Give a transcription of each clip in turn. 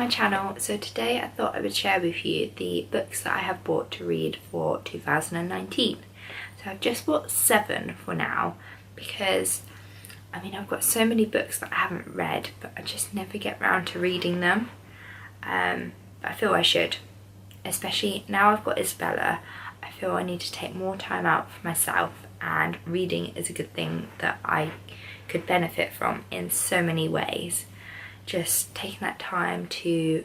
my channel. So today I thought I would share with you the books that I have bought to read for 2019. So I've just bought 7 for now because I've got so many books that I haven't read, but I just never get round to reading them. But I feel I should, especially now I've got Isabella. I feel I need to take more time out for myself, and reading is a good thing that I could benefit from in so many ways. Just taking that time to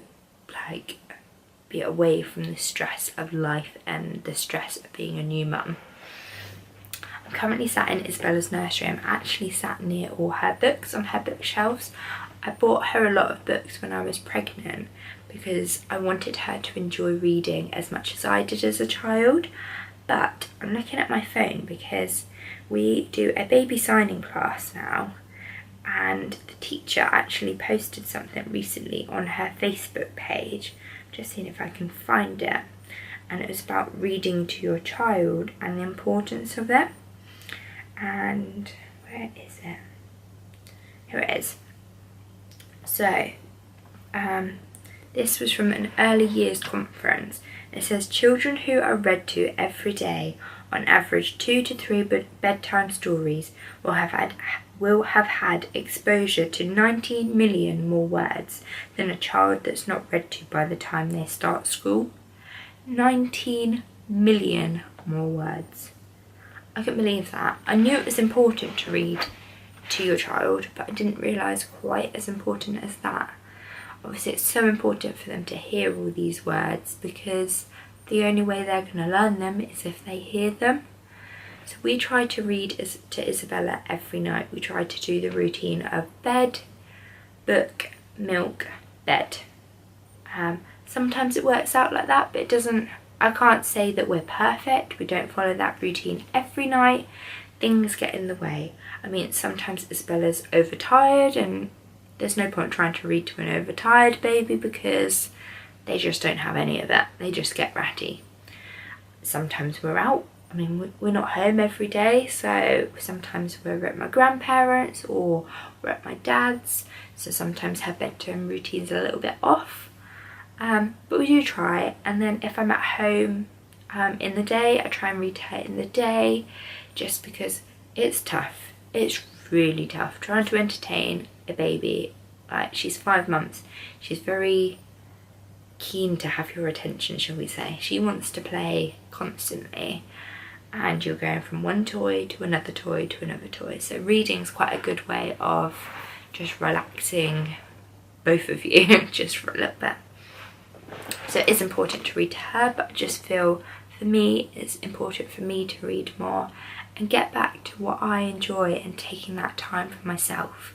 be away from the stress of life and the stress of being a new mum. I'm currently sat in Isabella's nursery. I'm actually sat near all her books on her bookshelves. I bought her a lot of books when I was pregnant because I wanted her to enjoy reading as much as I did as a child. But I'm looking at my phone because we do a baby signing class now, and the teacher actually posted something recently on her Facebook page. Just seeing if I can find it, and it was about reading to your child and the importance of it. And where is it? Here it is. So this was from an early years conference. It says children who are read to every day, on average 2 to 3 bedtime stories, will have had exposure to 19 million more words than a child that's not read to by the time they start school. 19 million more words. I couldn't believe that. I knew it was important to read to your child, but I didn't realise quite as important as that. Obviously it's so important for them to hear all these words, because the only way they're going to learn them is if they hear them. So we try to read to Isabella every night. We try to do the routine of bed, book, milk, bed. Sometimes it works out like that, but it doesn't. I can't say that we're perfect. We don't follow that routine every night. Things get in the way. Sometimes Isabella's overtired, and there's no point trying to read to an overtired baby because they just don't have any of it. They just get ratty. Sometimes we're out. We're not home every day, so sometimes we're at my grandparents or we're at my dad's, so sometimes her bedtime routine's a little bit off. But we do try, and then if I'm at home in the day, I try and read to her in the day, just because it's tough. It's really tough trying to entertain a baby. She's 5 months. She's very keen to have your attention, shall we say. She wants to play constantly, and you're going from one toy to another toy to another toy. So reading's quite a good way of just relaxing both of you just for a little bit. So it is important to read to her, but I just feel for me it's important for me to read more and get back to what I enjoy and taking that time for myself.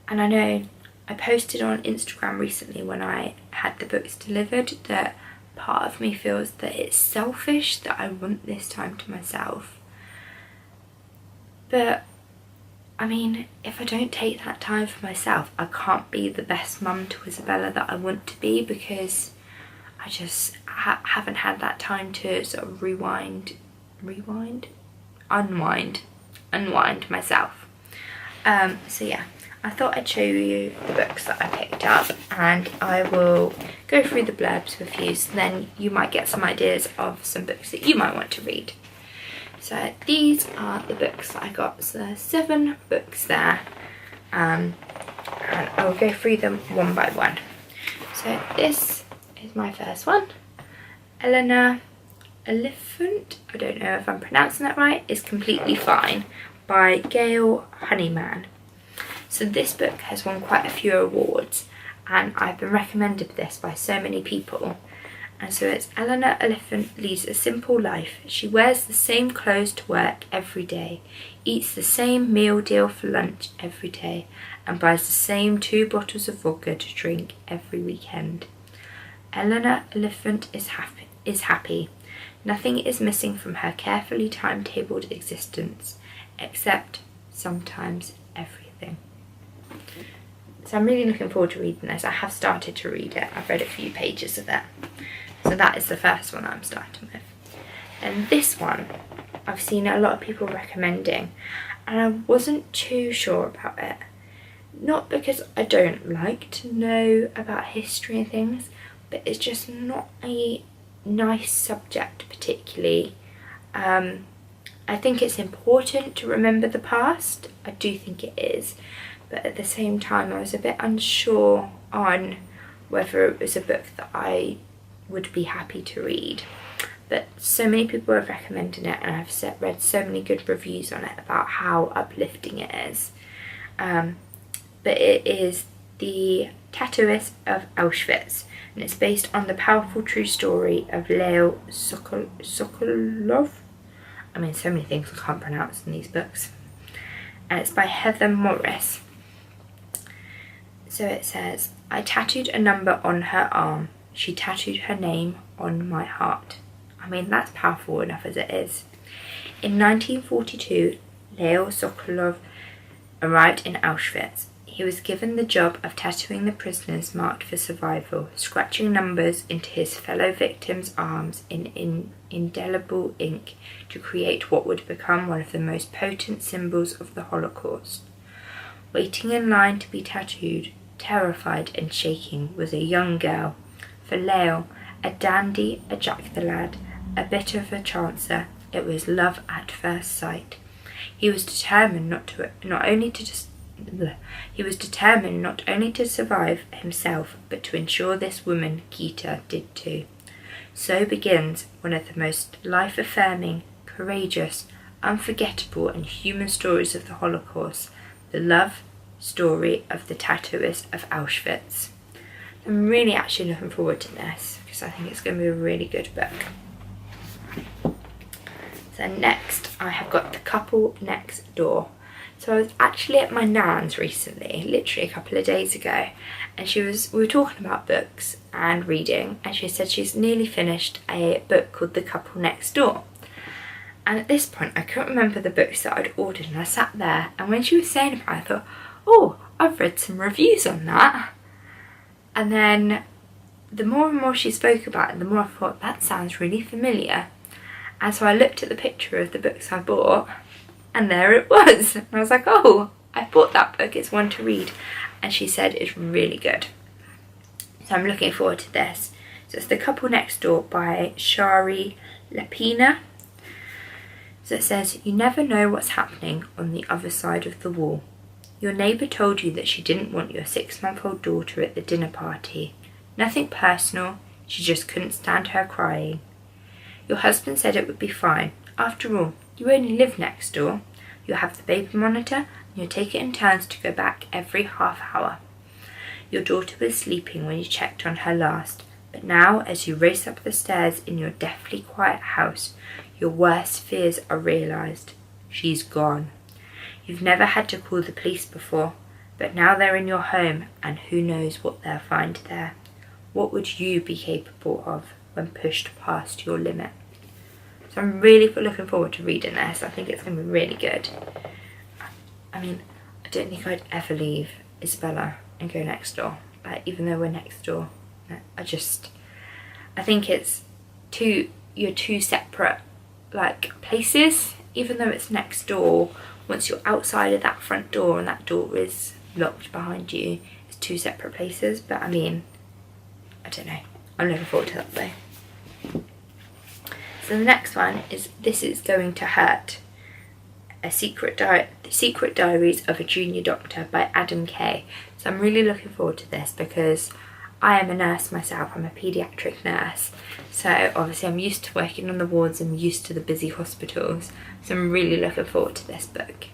And I know I posted on Instagram recently when I had the books delivered that part of me feels that it's selfish that I want this time to myself. But if I don't take that time for myself, I can't be the best mum to Isabella that I want to be, because I just haven't had that time to sort of unwind myself. So yeah, I thought I'd show you the books that I picked up, and I will go through the blurbs with you, so then you might get some ideas of some books that you might want to read. So these are the books that I got. So there's 7 books there, and I will go through them one by one. So this is my first one. Eleanor Elephant, I don't know if I'm pronouncing that right, is Completely Fine by Gail Honeyman. So this book has won quite a few awards, and I've been recommended this by so many people. And so it's Eleanor Elephant leads a simple life. She wears the same clothes to work every day, eats the same meal deal for lunch every day, and buys the same 2 bottles of vodka to drink every weekend. Eleanor Elephant is happy. Nothing is missing from her carefully timetabled existence, except sometimes everything. So I'm really looking forward to reading this. I have started to read it. I've read a few pages of it. So that is the first one that I'm starting with. And this one, I've seen a lot of people recommending, and I wasn't too sure about it. not because I don't like to know about history and things, but it's just not a nice subject particularly. I think it's important to remember the past, I do think it is, but at the same time I was a bit unsure on whether it was a book that I would be happy to read. But so many people have recommended it, and I've read so many good reviews on it about how uplifting it is. But it is The Tattooist of Auschwitz, and it's based on the powerful true story of Leo Sokolov. I mean, so many things I can't pronounce in these books. And it's by Heather Morris. So it says, I tattooed a number on her arm. She tattooed her name on my heart. I mean, that's powerful enough as it is. In 1942, Leo Sokolov arrived in Auschwitz. He was given the job of tattooing the prisoners marked for survival, scratching numbers into his fellow victims' arms in indelible ink to create what would become one of the most potent symbols of the Holocaust. Waiting in line to be tattooed, terrified and shaking, was a young girl. For Leo, a dandy, a jack-the-lad, a bit of a chancer, it was love at first sight. He was determined not only to survive himself, but to ensure this woman, Gita, did too. So begins one of the most life-affirming, courageous, unforgettable and human stories of the Holocaust, the love story of the Tattooist of Auschwitz. I'm really actually looking forward to this because I think it's going to be a really good book. So next I have got The Couple Next Door. So I was actually at my nan's recently, literally a couple of days ago, and we were talking about books and reading, and she said she's nearly finished a book called The Couple Next Door. And at this point I couldn't remember the books that I'd ordered, and I sat there, and when she was saying about it I thought, oh, I've read some reviews on that. And then the more and more she spoke about it, the more I thought, that sounds really familiar. And so I looked at the picture of the books I bought, and there it was. And I was like, oh, I bought that book, it's one to read. And she said it's really good. So I'm looking forward to this. So it's The Couple Next Door by Shari Lapina. So it says, you never know what's happening on the other side of the wall. Your neighbour told you that she didn't want your 6-month-old daughter at the dinner party. Nothing personal, she just couldn't stand her crying. Your husband said it would be fine. After all, you only live next door. You'll have the baby monitor and you'll take it in turns to go back every half hour. Your daughter was sleeping when you checked on her last, but now as you race up the stairs in your deathly quiet house, your worst fears are realised. She's gone. You've never had to call the police before, but now they're in your home and who knows what they'll find there. What would you be capable of when pushed past your limit? So I'm really looking forward to reading this. I think it's going to be really good. I mean, I don't think I'd ever leave Isabella and go next door. Like, even though we're next door, I think it's you're two separate like places. Even though it's next door, once you're outside of that front door and that door is locked behind you, it's two separate places. But I mean, I don't know. I'm looking forward to that though. So the next one is This Is Going to Hurt, The Secret Diaries of a Junior Doctor by Adam Kay. So I'm really looking forward to this because I am a nurse myself. I'm a paediatric nurse. So obviously I'm used to working on the wards, I'm used to the busy hospitals. So I'm really looking forward to this book.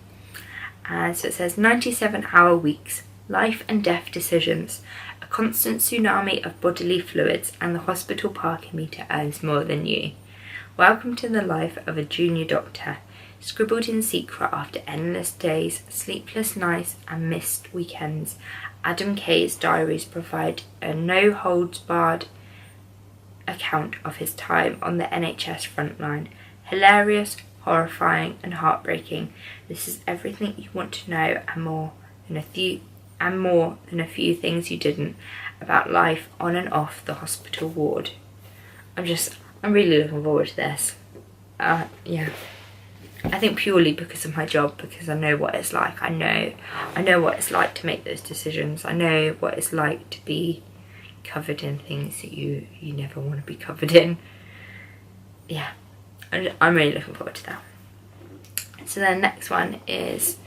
And so it says 97-hour weeks, life and death decisions, a constant tsunami of bodily fluids, and the hospital parking meter earns more than you. Welcome to the life of a junior doctor, scribbled in secret after endless days, sleepless nights and missed weekends. Adam Kay's diaries provide a no-holds-barred account of his time on the NHS frontline. Hilarious, horrifying and heartbreaking. This is everything you want to know and more than a few things you didn't about life on and off the hospital ward. I'm really looking forward to this. Yeah. I think purely because of my job, because I know what it's like. I know what it's like to make those decisions. I know what it's like to be covered in things that you never want to be covered in. Yeah, I'm really looking forward to that. So then next one is,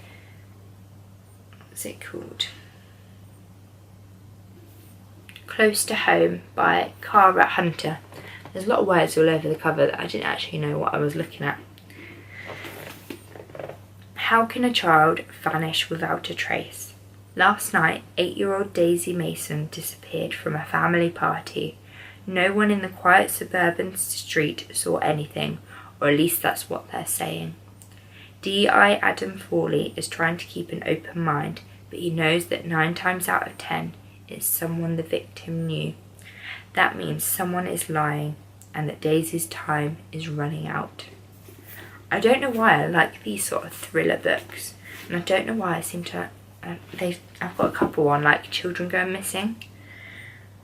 what's it called? Close to Home by Cara Hunter. There's a lot of words all over the cover that I didn't actually know what I was looking at. How can a child vanish without a trace? Last night, 8-year-old Daisy Mason disappeared from a family party. No one in the quiet suburban street saw anything, or at least that's what they're saying. DI Adam Fawley is trying to keep an open mind, but he knows that 9 times out of 10 it's someone the victim knew. That means someone is lying, and that Daisy's time is running out. I don't know why I like these sort of thriller books, and I don't know why I seem to. I've got a couple on like children going missing.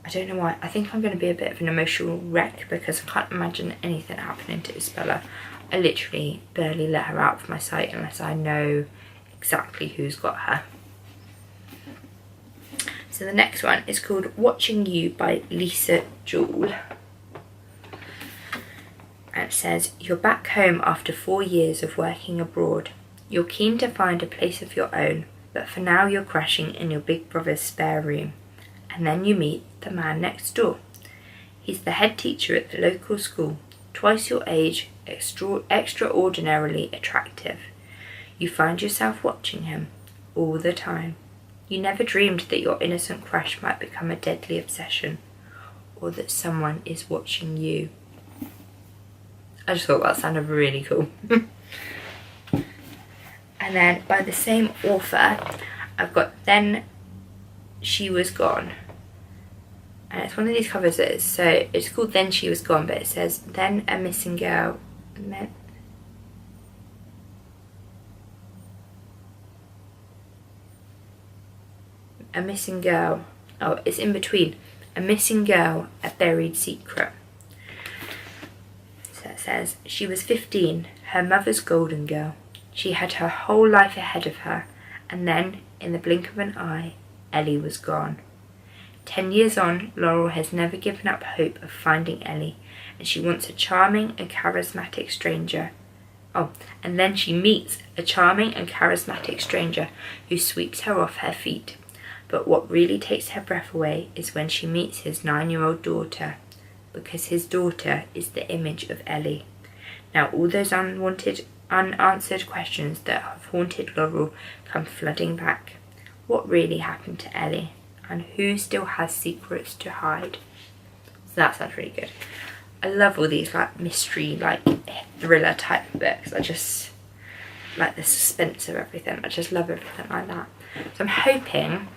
I don't know why. I think I'm going to be a bit of an emotional wreck because I can't imagine anything happening to Isabella. I literally barely let her out of my sight unless I know exactly who's got her. So the next one is called Watching You by Lisa Jewell. And it says, you're back home after 4 years of working abroad. You're keen to find a place of your own, but for now you're crashing in your big brother's spare room. And then you meet the man next door. He's the head teacher at the local school, twice your age, extraordinarily attractive. You find yourself watching him all the time. You never dreamed that your innocent crush might become a deadly obsession, or that someone is watching you. I just thought that sounded really cool. And then by the same author, I've got Then She Was Gone. And it's one of these covers that is, so it's called Then She Was Gone, but it says Then a Missing Girl. And then a missing girl. Oh, it's in between. A missing girl, a buried secret. So it says, she was 15, her mother's golden girl. She had her whole life ahead of her, and then, in the blink of an eye, Ellie was gone. 10 years on, Laurel has never given up hope of finding Ellie, and she wants a charming and charismatic stranger. Oh, and then she meets a charming and charismatic stranger who sweeps her off her feet. But what really takes her breath away is when she meets his 9-year-old daughter, because his daughter is the image of Ellie. Now all those unanswered questions that have haunted Laurel come flooding back. What really happened to Ellie? And who still has secrets to hide? So that sounds really good. I love all these like mystery, like thriller type books. I just like the suspense of everything. I just love everything like that. So I'm hoping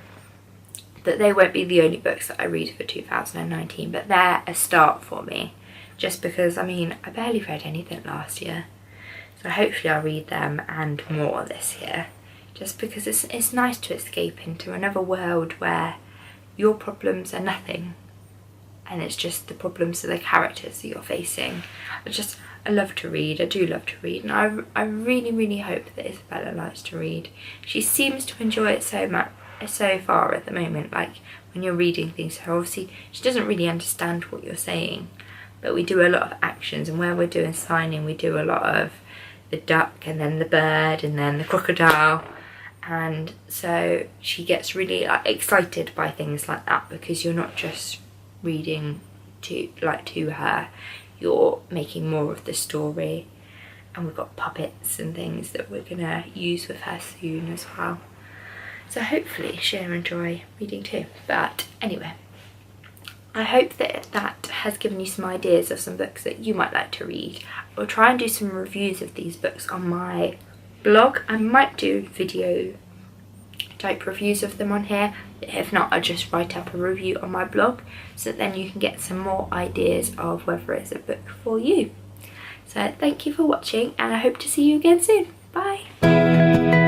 that they won't be the only books that I read for 2019, but they're a start for me. Just because, I mean, I barely read anything last year. So hopefully I'll read them and more this year. Just because it's nice to escape into another world where your problems are nothing. And it's just the problems of the characters that you're facing. I love to read. I do love to read. And I really, really hope that Isabella likes to read. She seems to enjoy it so much. So far at the moment, like when you're reading things, so obviously she doesn't really understand what you're saying, but we do a lot of actions, and where we're doing signing we do a lot of the duck and then the bird and then the crocodile, and so she gets really like excited by things like that because you're not just reading to her, you're making more of the story, and we've got puppets and things that we're gonna use with her soon as well. So hopefully she'll enjoy reading too. But anyway, I hope that has given you some ideas of some books that you might like to read. I'll try and do some reviews of these books on my blog. I might do video type reviews of them on here. If not, I'll just write up a review on my blog so that then you can get some more ideas of whether it's a book for you. So thank you for watching, and I hope to see you again soon. Bye!